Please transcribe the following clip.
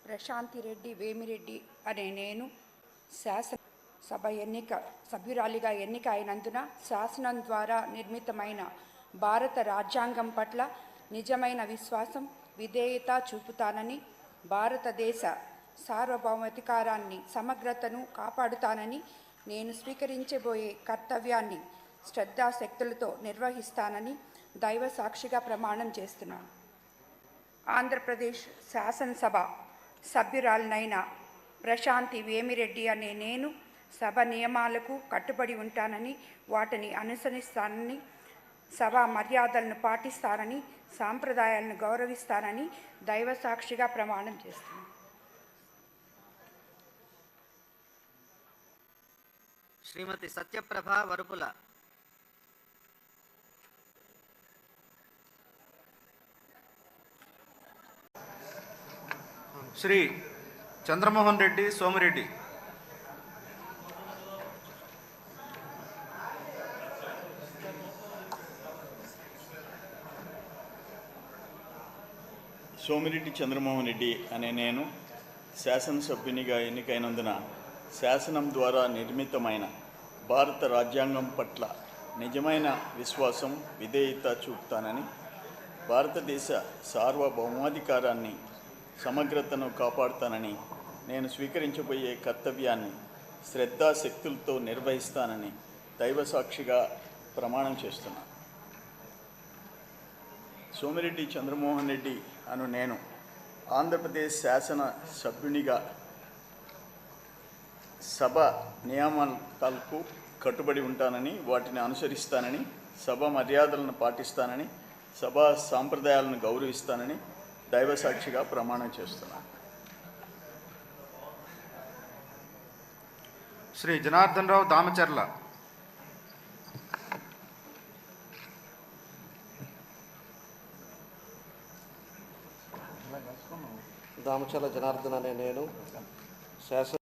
ప్రశాంతి రెడ్డి వేమిరెడ్డి అనే నేను శాసనసభ సభ్యురాలిగా ఎన్నిక అయినందున శాసనం ద్వారా నిర్మితమైన భారత రాజ్యాంగం పట్ల నిజమైన విశ్వాసం, విధేయత చూపుతానని, భారతదేశ సార్వభౌమాధికారాన్ని, సమగ్రతను కాపాడుతానని, నేను స్వీకరించబోయే కర్తవ్యాన్ని శ్రద్ధాశక్తులతో నిర్వహిస్తానని దైవ సాక్షిగా ప్రమాణం చేస్తున్నాను. ఆంధ్రప్రదేశ్ శాసనసభ సభ్యురాలినైన ప్రశాంతి వేమిరెడ్డి అనే నేను సభ నియమాలకు కట్టుబడి ఉంటానని, వాటిని అనుసరిస్తానని, సభా మర్యాదలను పాటిస్తానని, సాంప్రదాయాలను గౌరవిస్తానని దైవ సాక్షిగా ప్రమాణం చేస్తున్నాను. శ్రీమతి సత్యప్రభ వరుపుల. శ్రీ చంద్రమోహన్ రెడ్డి సోమిరెడ్డి. సోమిరెడ్డి చంద్రమోహన్ రెడ్డి అనే నేను శాసనసభ్యునిగా ఎన్నికైనందున శాసనం ద్వారా నిర్మితమైన భారత రాజ్యాంగం పట్ల నిజమైన విశ్వాసం, విధేయత చూపుతానని, భారతదేశ సార్వభౌమాధికారాన్ని, సమగ్రతను కాపాడుతానని, నేను స్వీకరించబోయే కర్తవ్యాన్ని శ్రద్ధాశక్తులతో నిర్వహిస్తానని దైవ సాక్షిగా ప్రమాణం చేస్తున్నాను. సోమిరెడ్డి చంద్రమోహన్ రెడ్డి అను నేను ఆంధ్రప్రదేశ్ శాసన సభ్యునిగా సభ నియామకాలకు కట్టుబడి ఉంటానని, వాటిని అనుసరిస్తానని, సభ మర్యాదలను పాటిస్తానని, సభా సాంప్రదాయాలను గౌరవిస్తానని దైవ సాక్షిగా ప్రమాణం చేస్తున్నాను. శ్రీ జనార్దన్ రావు దామచర్ల. దామచర్ల జనార్దన్ అనే నేను శాసన